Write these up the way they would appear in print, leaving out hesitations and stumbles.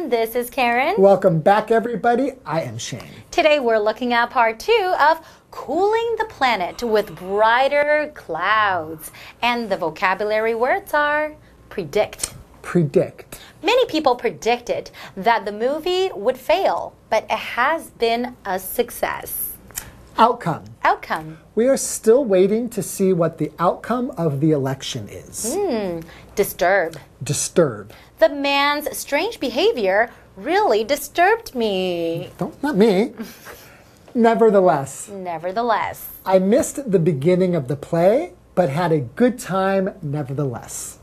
And this is Karen. Welcome back, everybody. I am Shane. Today we're looking at part 2 of cooling the planet with brighter clouds. And the vocabulary words are predict. Predict. Many people predicted that the movie would fail, but it has been a success. Outcome. Outcome. We are still waiting to see what the outcome of the election is. Disturb. Disturb. The man's strange behavior really disturbed me. Not me. Nevertheless. Nevertheless. I missed the beginning of the play, but had a good time nevertheless.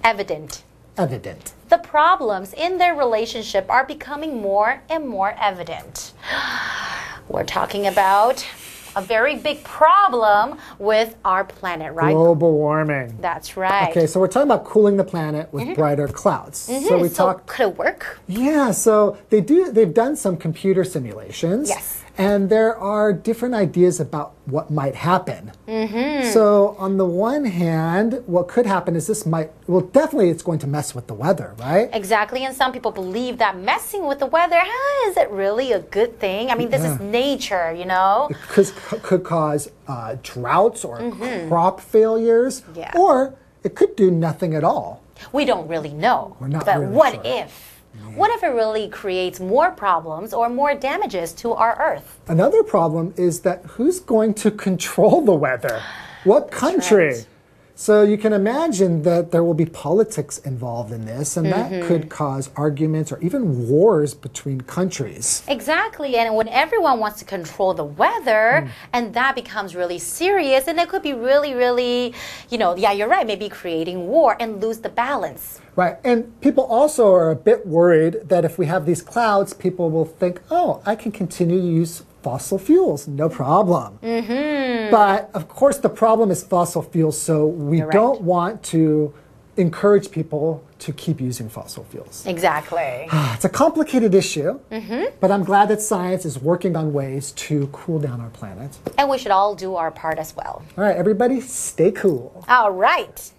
Evident. Evident. The problems in their relationship are becoming more and more evident. We're talking about a very big problem with our planet, right? Global warming. That's right. Okay, so we're talking about cooling the planet with brighter clouds. So could it work? Yeah, so they've done some computer simulations. Yes. And there are different ideas about what might happen. So on the one hand, what could happen is definitely it's going to mess with the weather, right? Exactly, and some people believe that messing with the weather, is it really a good thing? I mean, this is nature, you know? It could cause droughts or crop failures, or it could do nothing at all. We don't really know. We're not but really what sure. if? What if it really creates more problems or more damages to our Earth? Another problem is that who's going to control the weather? What country? Right. So you can imagine that there will be politics involved in this, and that could cause arguments or even wars between countries. Exactly, and when everyone wants to control the weather, and that becomes really serious, and it could be really, really, you're right, maybe creating war and lose the balance. Right, and people also are a bit worried that if we have these clouds, people will think, oh, I can continue to use fossil fuels, no problem. But of course, the problem is fossil fuels, so we don't want to encourage people to keep using fossil fuels. Exactly. It's a complicated issue, but I'm glad that science is working on ways to cool down our planet. And we should all do our part as well. All right, everybody, stay cool. All right.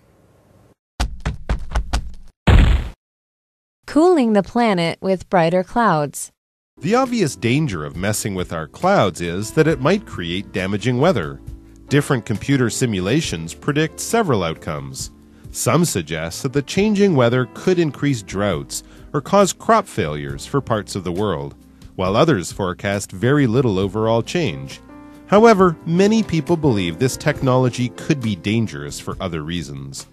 Cooling the planet with brighter clouds. The obvious danger of messing with our clouds is that it might create damaging weather. Different computer simulations predict several outcomes. Some suggest that the changing weather could increase droughts or cause crop failures for parts of the world, while others forecast very little overall change. However, many people believe this technology could be dangerous for other reasons.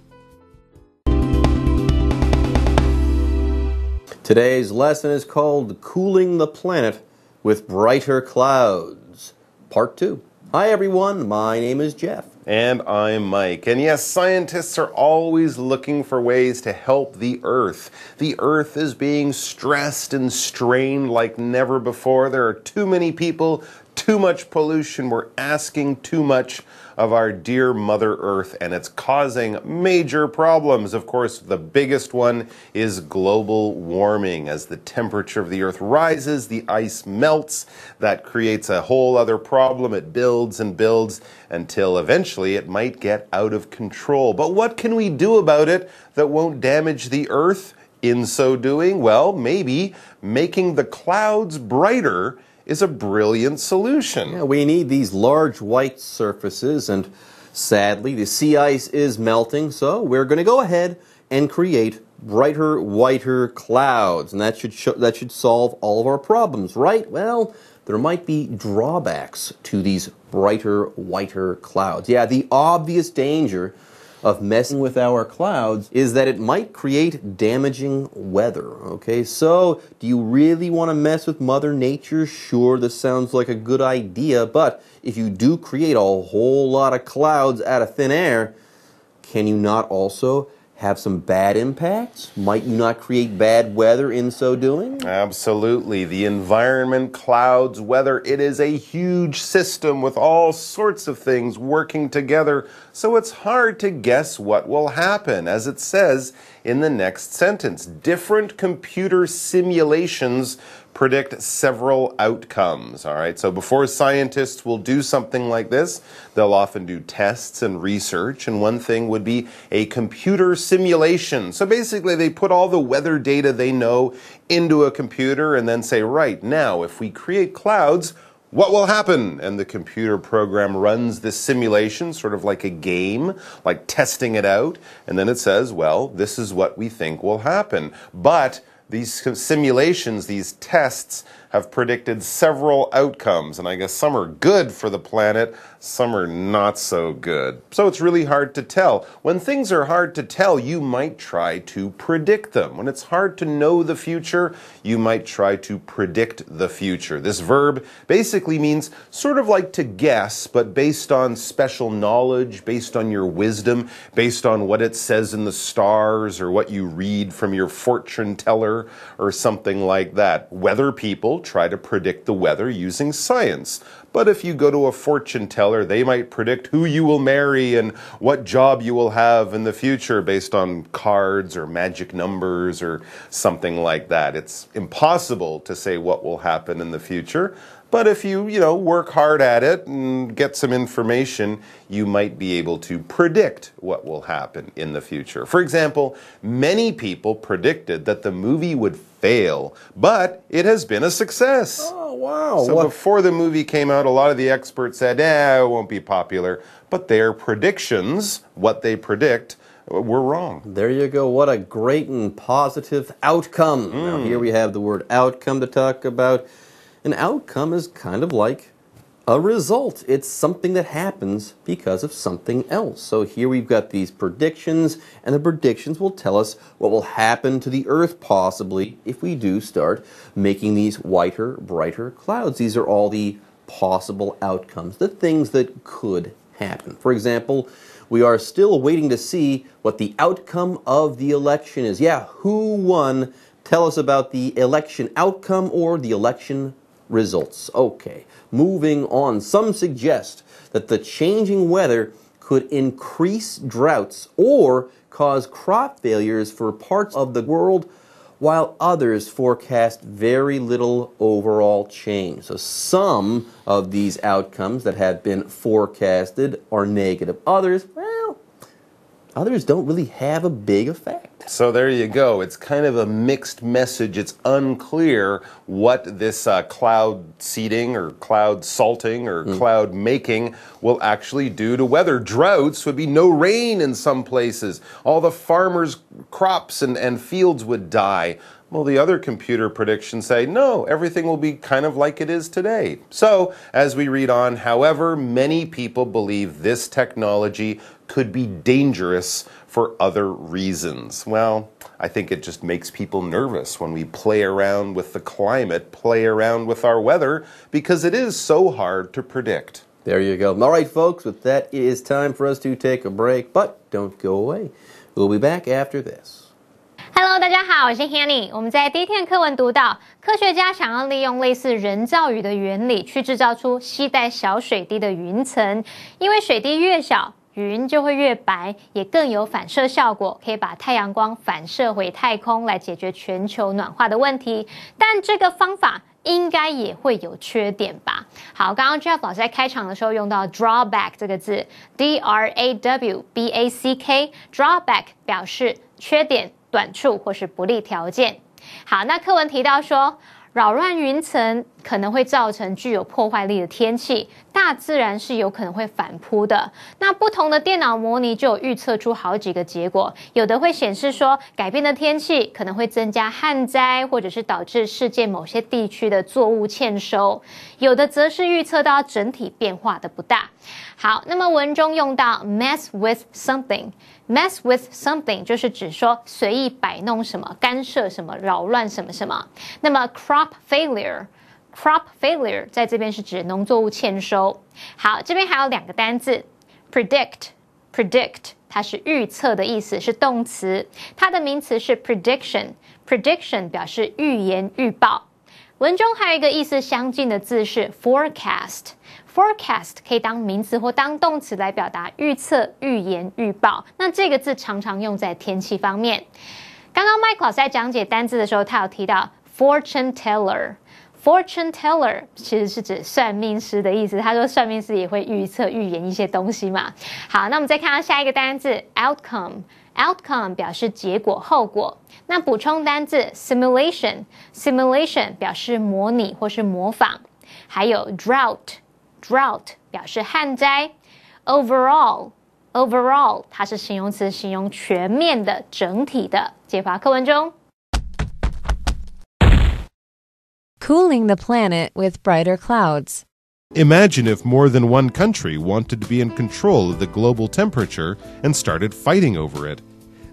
Today's lesson is called Cooling the Planet with Brighter Clouds, Part 2. Hi everyone, my name is Jeff. And I'm Mike. And yes, scientists are always looking for ways to help the Earth. The Earth is being stressed and strained like never before. There are too many people, too much pollution. We're asking too much of our dear Mother Earth, and it's causing major problems. Of course, the biggest one is global warming. As the temperature of the Earth rises, the ice melts. That creates a whole other problem. It builds and builds until eventually it might get out of control. But what can we do about it that won't damage the Earth? In so doing, well, maybe making the clouds brighter is a brilliant solution. Yeah, we need these large white surfaces, and sadly the sea ice is melting, so we're going to go ahead and create brighter, whiter clouds, and that should solve all of our problems, right? Well, there might be drawbacks to these brighter, whiter clouds. Yeah, the obvious danger of messing with our clouds is that it might create damaging weather. Okay, so do you really want to mess with Mother Nature? Sure, this sounds like a good idea, but if you do create a whole lot of clouds out of thin air, can you not also have some bad impacts? Might you not create bad weather in so doing? Absolutely. The environment, clouds, weather, it is a huge system with all sorts of things working together, so it's hard to guess what will happen. As it says in the next sentence, different computer simulations predict several outcomes. All right, so before scientists will do something like this, they'll often do tests and research, and one thing would be a computer simulation. So basically, they put all the weather data they know into a computer and then say, right, now, if we create clouds, what will happen? And the computer program runs this simulation, sort of like a game, like testing it out. And then it says, well, this is what we think will happen. But these simulations, these tests, have predicted several outcomes. And I guess some are good for the planet, some are not so good. So it's really hard to tell. When things are hard to tell, you might try to predict them. When it's hard to know the future, you might try to predict the future. This verb basically means sort of like to guess, but based on special knowledge, based on your wisdom, based on what it says in the stars or what you read from your fortune teller or something like that. Weather people try to predict the weather using science. But if you go to a fortune teller, they might predict who you will marry and what job you will have in the future based on cards or magic numbers or something like that. It's impossible to say what will happen in the future. But if you work hard at it and get some information, you might be able to predict what will happen in the future. For example, many people predicted that the movie would fail, but it has been a success. Oh, wow. So before the movie came out, a lot of the experts said, it won't be popular. But their predictions, what they predict, were wrong. There you go. What a great and positive outcome. Now, here we have the word outcome to talk about. An outcome is kind of like a result. It's something that happens because of something else. So here we've got these predictions, and the predictions will tell us what will happen to the Earth possibly if we do start making these whiter, brighter clouds. These are all the possible outcomes, the things that could happen. For example, we are still waiting to see what the outcome of the election is. Yeah, who won? Tell us about the election outcome or the election results. Okay, moving on. Some suggest that the changing weather could increase droughts or cause crop failures for parts of the world, while others forecast very little overall change. So some of these outcomes that have been forecasted are negative. Others don't really have a big effect. So there you go. It's kind of a mixed message. It's unclear what this cloud seeding or cloud salting or cloud making will actually do to weather. Droughts would be no rain in some places. All the farmers' crops and fields would die. Well, the other computer predictions say, no, everything will be kind of like it is today. So, as we read on, however, many people believe this technology could be dangerous for other reasons. Well, I think it just makes people nervous when we play around with the climate, play around with our weather, because it is so hard to predict. There you go. All right, folks, with that, it is time for us to take a break, but don't go away. We'll be back after this. Hello， 大家好，我是 Hanny。我们在第一天课文读到，科学家想要利用类似人造雨的原理，去制造出携带小水滴的云层。因为水滴越小，云就会越白，也更有反射效果，可以把太阳光反射回太空，来解决全球暖化的问题。但这个方法应该也会有缺点吧？好，刚刚 Jeff 老师在开场的时候用到 drawback 这个字 ，D-R-A-W-B-A-C-K，drawback 表示缺点、短处或是不利条件。好，那课文提到说，扰乱云层可能会造成具有破坏力的天气，大自然是有可能会反扑的。那不同的电脑模拟就有预测出好几个结果，有的会显示说，改变的天气可能会增加旱灾，或者是导致世界某些地区的作物欠收，有的则是预测到整体变化的不大。好，那么文中用到 mess with something。mess with something 就是指说随意摆弄什么、干涉什么、扰乱什么什么。那么 crop failure 在这边是指农作物欠收。好，这边还有两个单字 predict 它是预测的意思，是动词，它的名词是 prediction 表示预言、预报。文中还有一个意思相近的字是 forecast 可以当名词或当动词来表达预测、预言、预报。那这个字常常用在天气方面。刚刚 Mike 老师在讲解单字的时候，他有提到 fortune teller。Fortune teller 其实是指算命师的意思。他说算命师也会预测、预言一些东西嘛。好，那我们再看到下一个单字 outcome。outcome 表示结果、后果。那补充单字 simulation 表示模拟或是模仿。还有 drought 表示旱灾。overall 它是形容词，形容全面的、整体的。解法课文中。Cooling the planet with brighter clouds. Imagine if more than one country wanted to be in control of the global temperature and started fighting over it.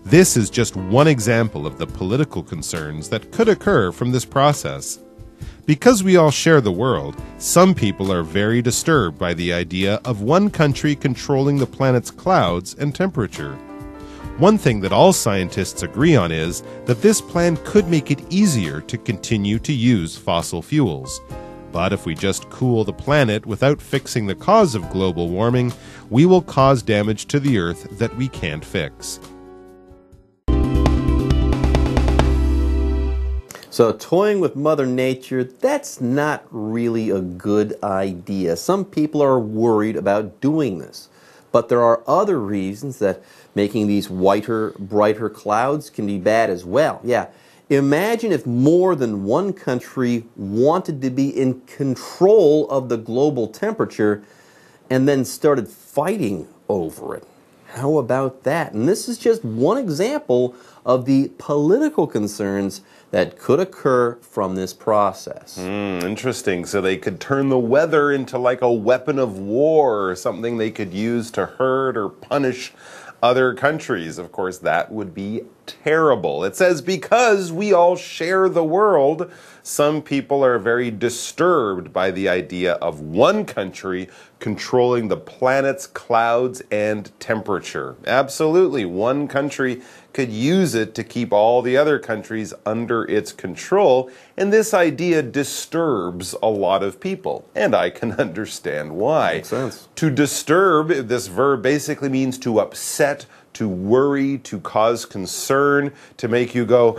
This is just one example of the political concerns that could occur from this process. Because we all share the world, some people are very disturbed by the idea of one country controlling the planet's clouds and temperature. One thing that all scientists agree on is that this plan could make it easier to continue to use fossil fuels. But if we just cool the planet without fixing the cause of global warming, we will cause damage to the Earth that we can't fix. So toying with Mother Nature, that's not really a good idea. Some people are worried about doing this. But there are other reasons that making these whiter, brighter clouds can be bad as well. Yeah, imagine if more than one country wanted to be in control of the global temperature and then started fighting over it. How about that? And this is just one example of the political concerns that could occur from this process. Interesting. So they could turn the weather into like a weapon of war or something they could use to hurt or punish other countries. Of course, that would be terrible. It says because we all share the world, some people are very disturbed by the idea of one country controlling the planet's clouds and temperature. Absolutely, one country could use it to keep all the other countries under its control, and this idea disturbs a lot of people, and I can understand why. Makes sense. To disturb, this verb basically means to upset, to worry, to cause concern, to make you go,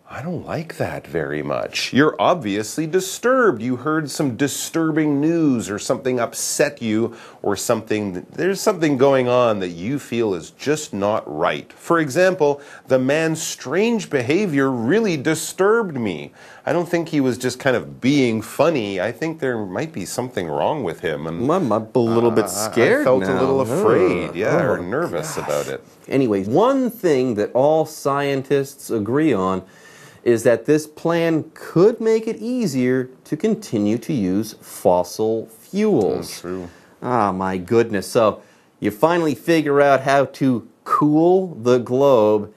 I don't like that very much. You're obviously disturbed. You heard some disturbing news or something upset you or there's something going on that you feel is just not right. For example, the man's strange behavior really disturbed me. I don't think he was just kind of being funny. I think there might be something wrong with him. And I'm a little bit scared I felt now. a little afraid, or nervous about it. Anyways, one thing that all scientists agree on is that this plan could make it easier to continue to use fossil fuels. That's true. Ah, my goodness. So you finally figure out how to cool the globe,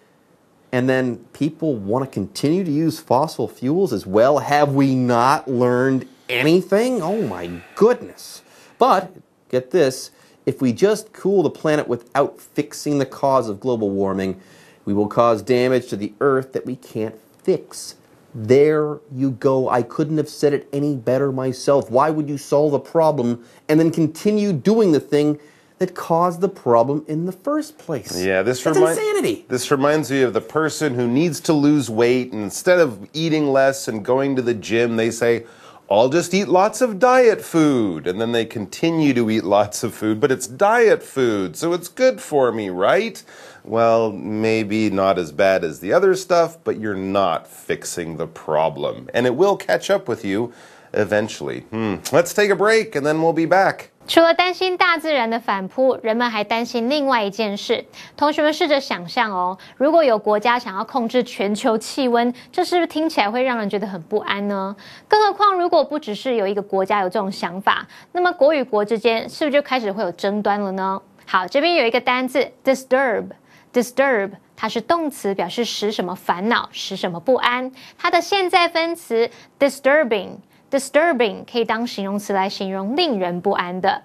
and then people want to continue to use fossil fuels as well? Have we not learned anything? Oh my goodness. But, get this, if we just cool the planet without fixing the cause of global warming, we will cause damage to the Earth that we can't fix. There you go. I couldn't have said it any better myself. Why would you solve a problem and then continue doing the thing that caused the problem in the first place? Yeah, That's insanity. This reminds me of the person who needs to lose weight, and instead of eating less and going to the gym, they say, I'll just eat lots of diet food. And then they continue to eat lots of food, but it's diet food, so it's good for me, right? Well, maybe not as bad as the other stuff, but you're not fixing the problem. And it will catch up with you eventually. Let's take a break, and then we'll be back. 除了担心大自然的反扑，人们还担心另外一件事。同学们试着想象哦，如果有国家想要控制全球气温，这是不是听起来会让人觉得很不安呢？更何况，如果不只是有一个国家有这种想法，那么国与国之间是不是就开始会有争端了呢？好，这边有一个单字 disturb， 它是动词，表示使什么烦恼，使什么不安。它的现在分词 disturbing 可以当形容词来形容令人不安的。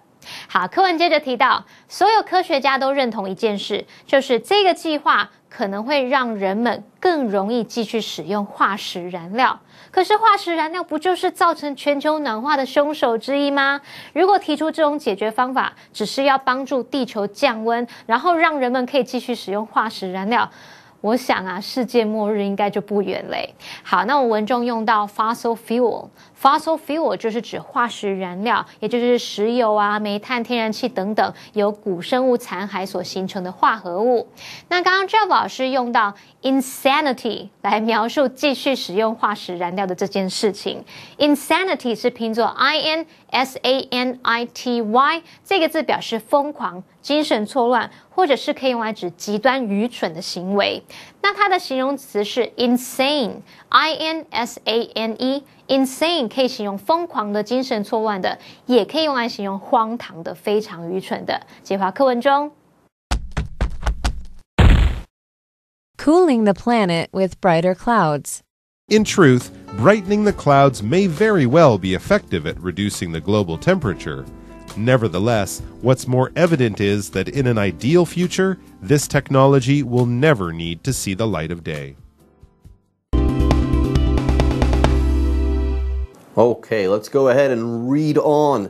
好，课文接着提到，所有科学家都认同一件事，就是这个计划可能会让人们更容易继续使用化石燃料。可是化石燃料不就是造成全球暖化的凶手之一吗？如果提出这种解决方法，只是要帮助地球降温，然后让人们可以继续使用化石燃料，我想啊，世界末日应该就不远嘞。好，那我文中用到 fossil fuel。Fossil fuel 就是指化石燃料，也就是石油啊、煤炭、天然气等等由古生物残骸所形成的化合物。那刚刚 Jeff 老师用到 insanity 来描述继续使用化石燃料的这件事情。insanity 是拼作 insanity， 这个字表示疯狂、精神错乱，或者是可以用来指极端愚蠢的行为。那它的形容词是 insane，insane，insane 可以形容疯狂的、精神错乱的，也可以用来形容荒唐的、非常愚蠢的。解华课文中 Cooling the planet with brighter clouds. In truth, brightening the clouds may very well be effective at reducing the global temperature. Nevertheless, what's more evident is that in an ideal future, this technology will never need to see the light of day. Okay, let's go ahead and read on.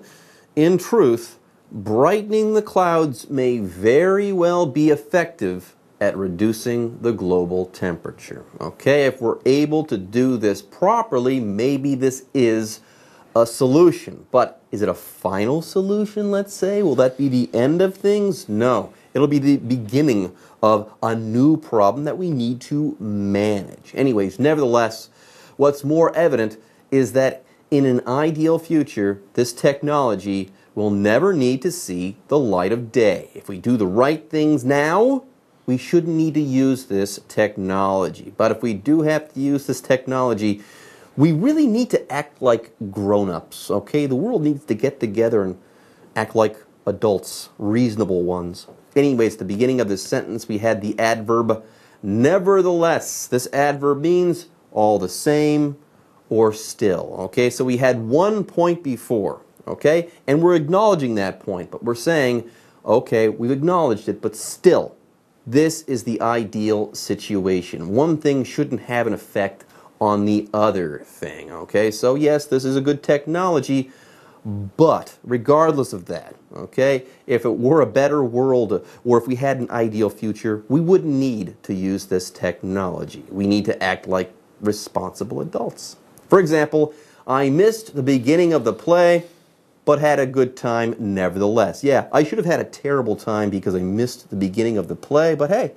In truth, brightening the clouds may very well be effective at reducing the global temperature. Okay, if we're able to do this properly, maybe this is a solution. But is it a final solution, let's say? Will that be the end of things? No. It'll be the beginning of a new problem that we need to manage. Anyways, nevertheless, what's more evident is that in an ideal future, this technology will never need to see the light of day. If we do the right things now, we shouldn't need to use this technology. But if we do have to use this technology, we really need to act like grown-ups, okay? The world needs to get together and act like adults, reasonable ones. Anyways, at the beginning of this sentence, we had the adverb nevertheless. This adverb means all the same or still, okay? So we had one point before, okay? And we're acknowledging that point, but we're saying, okay, we've acknowledged it, but still, this is the ideal situation. One thing shouldn't have an effect on the other thing, okay? So yes, this is a good technology, but regardless of that, okay, if it were a better world or if we had an ideal future, we wouldn't need to use this technology. We need to act like responsible adults. For example, I missed the beginning of the play, but had a good time nevertheless. Yeah, I should have had a terrible time because I missed the beginning of the play, but hey,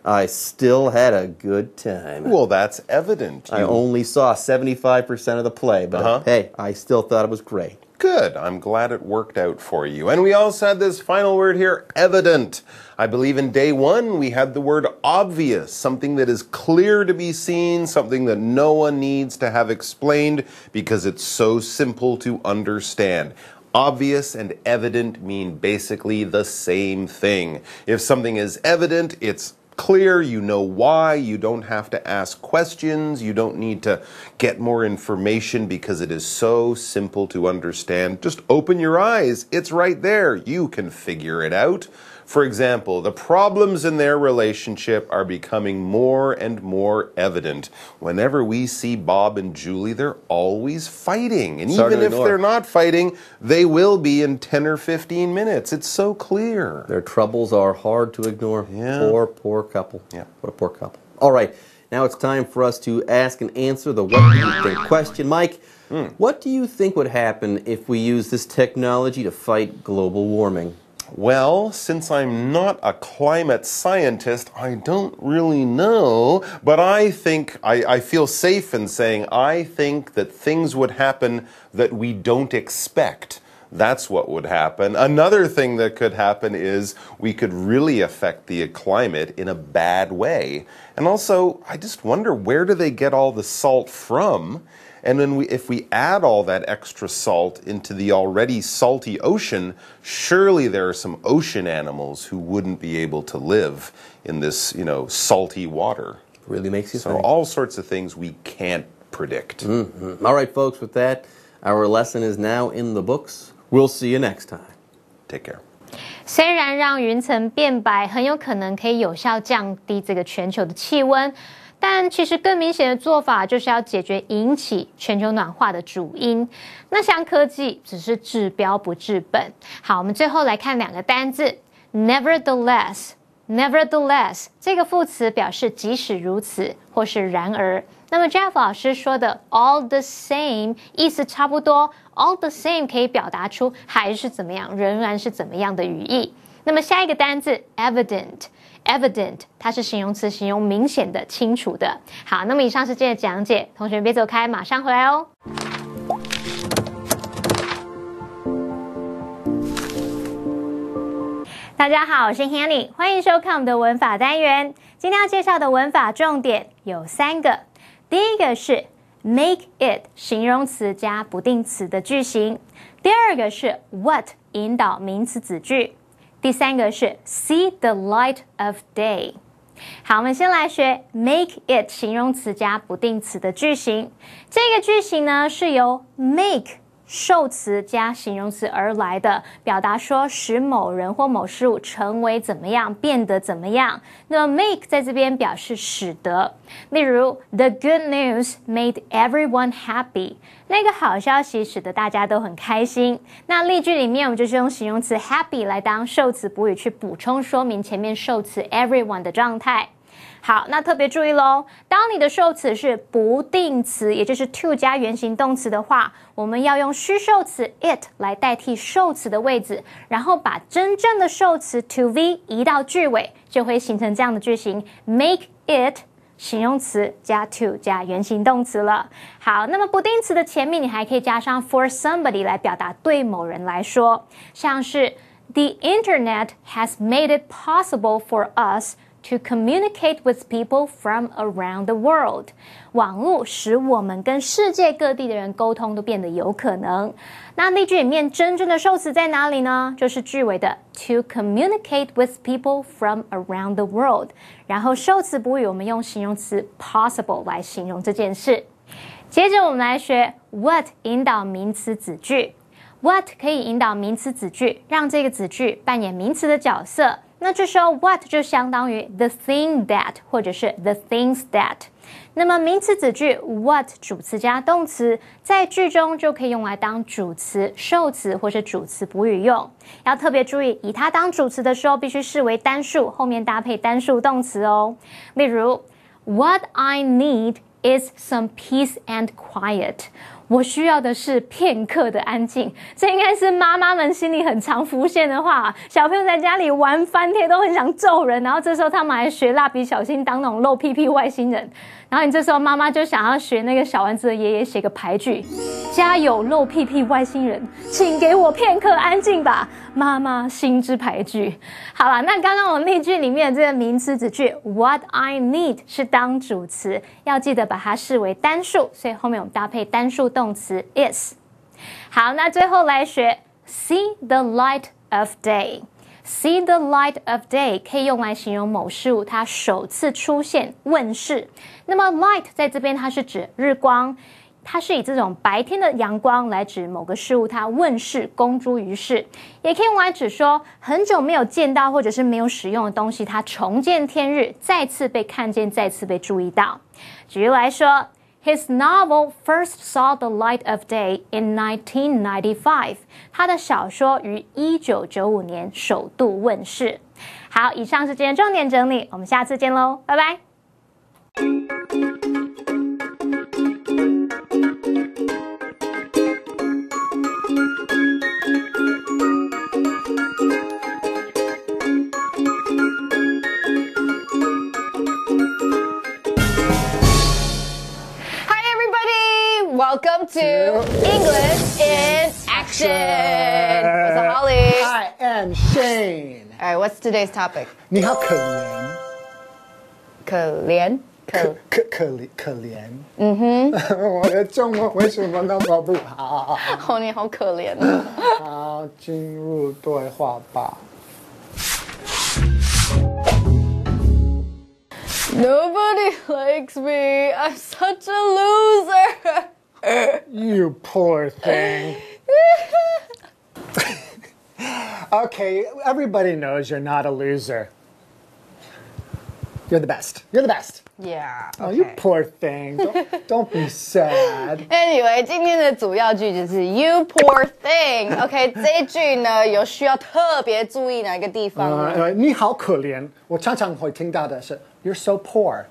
I still had a good time. Well, that's evident. I only saw 75% of the play, but hey, I still thought it was great. Good. I'm glad it worked out for you. And we also had this final word here, evident. I believe in day one we had the word obvious, something that is clear to be seen, something that no one needs to have explained because it's so simple to understand. Obvious and evident mean basically the same thing. If something is evident, it's clear, you know why, you don't have to ask questions, you don't need to get more information because it is so simple to understand. Just open your eyes, it's right there, you can figure it out. For example, the problems in their relationship are becoming more and more evident. Whenever we see Bob and Julie, they're always fighting. And even if they're not fighting, they will be in 10 or 15 minutes. It's so clear. Their troubles are hard to ignore. Yeah. Poor couple. Yeah. What a poor couple. All right, now it's time for us to ask and answer the what do you think question. Mike, what do you think would happen if we use this technology to fight global warming? Well, since I'm not a climate scientist, I don't really know, but I think, I feel safe in saying I think that things would happen that we don't expect. That's what would happen. Another thing that could happen is we could really affect the climate in a bad way. And also, I just wonder, where do they get all the salt from? And then if we add all that extra salt into the already salty ocean, surely there are some ocean animals who wouldn't be able to live in this, salty water. Really makes you So think. all sorts of things we can't predict. All right, folks, with that, our lesson is now in the books. We'll see you next time. Take care. 虽然让云层变白很有可能可以有效降低这个全球的气温，但其实更明显的做法就是要解决引起全球暖化的主因。那像科技只是治标不治本。好，我们最后来看两个单字 ，nevertheless Nevertheless 这个副词表示即使如此或是然而。那么 Jeff 老师说的 all the same 意思差不多 all the same 可以表达出还是怎么样，仍然是怎么样的语义。那么下一个单字 evident 它是形容词，形容明显的、清楚的。好，那么以上是今天的讲解，同学别走开，马上回来哦。大家好，我是 Hanny， 欢迎收看我们的文法单元。今天要介绍的文法重点有3个。第一个是 make it 形容词加不定词的句型。第二个是 what 引导名词子句。第3个是 see the light of day。好，我们先来学 make it 形容词加不定词的句型。这个句型呢是由 make受词加形容词而来的，表达说使某人或某事物成为怎么样，变得怎么样。那么 make 在这边表示使得，例如 The good news made everyone happy， 那个好消息使得大家都很开心。那例句里面我们就是用形容词 happy 来当受词补语去补充说明前面受词 everyone 的状态。好，那特别注意咯，当你的受词是不定词，也就是 to 加原形动词的话，我们要用虚受词 it 来代替受词的位置，然后把真正的受词 to be 移到句尾，就会形成这样的句型 make it 形容词加 to 加原形动词了。好，那么不定词的前面你还可以加上 for somebody 来表达对某人来说，像是 The internet has made it possible for us to communicate with people from around the world. 网络使我们跟世界各地的人沟通都变得有可能。那例句里面真正的受词在哪里呢？就是句尾的 to communicate with people from around the world。然后受词补语我们用形容词 possible 来形容这件事。接着我们来学 what 引导名词子句。what 可以引导名词子句，让这个子句扮演名词的角色。那这时候 what 就相当于 the thing that 或者是 the things that。 那么名词子句 what 主词加动词，在句中就可以用来当主词、受词或是主词补语用。要特别注意，以它当主词的时候必须视为单数，后面搭配单数动词哦。例如 What I need is some peace and quiet。我需要的是片刻的安静，这应该是妈妈们心里很常浮现的话。小朋友在家里玩翻天都很想揍人，然后这时候他们还学蜡笔小新当那种露屁屁外星人，然后你这时候妈妈就想要学那个小丸子的爷爷写个牌句：加油露屁屁外星人，请给我片刻安静吧，妈妈心之牌句。好了，那刚刚我例句里面的这个名词子句 What I need 是当主词，要记得把它视为单数，所以后面我们搭配单数动词 is。 好，那最后来学 see the light of day。 see the light of day 可以用来形容某事物它首次出现问世。那么 light 在这边它是指日光，它是以这种白天的阳光来指某个事物它问世公诸于世，也可以用来指说很久没有见到或者是没有使用的东西它重见天日，再次被看见，再次被注意到。举例来说His novel first saw the light of day in 1995. 他的小说于1995年首度问世。好，以上是今天重点整理，我们下次见喽，拜拜。Welcome to English in Action. What's up, Holly? I am Shane. All right, what's today's topic? 你好可怜。可怜？可怜。我的中文为什么那么不好？哦，你好可怜。好，进入对话吧。Nobody likes me. I'm such a loser. You poor thing. Okay, everybody knows you're not a loser. You're the best. You're the best. Yeah. Oh, you okay. poor thing. Don't be sad. Anyway， 今天的主要句子是 You poor thing。OK， 这一句呢有需要特别注意哪一个地方呢？你好可怜。我常常会听到的是 You're so poor。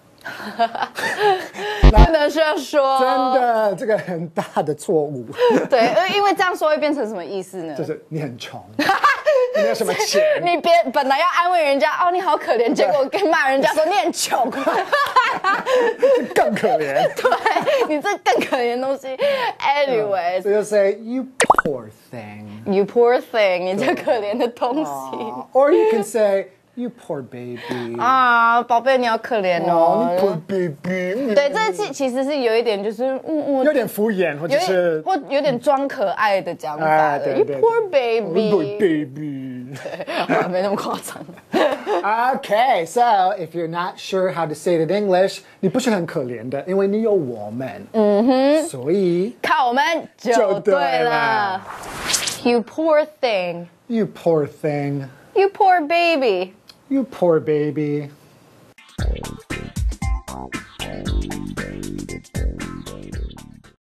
不能这样说，真的，这个很大的错误。对，因为这样说会变成什么意思呢？就是你很穷，你没有什么钱。你本来要安慰人家哦你好可怜，结果跟骂人家说你很穷，更可怜。对你这更可怜的东西。Anyway， So you say you poor thing. You poor thing， 你这可怜的东西。Or you can say you poor baby. 啊，宝贝，你好可怜哦。你 poor baby. 对，这其实是有一点就是有点敷衍，或者是或有点装可爱的讲法的。You poor baby. Poor baby. 没那么夸张。Okay, so if you're not sure how to say it in English, 你不是很可怜的，因为你有我们。所以靠我们就对了。You poor thing. You poor thing. You poor baby. You poor baby.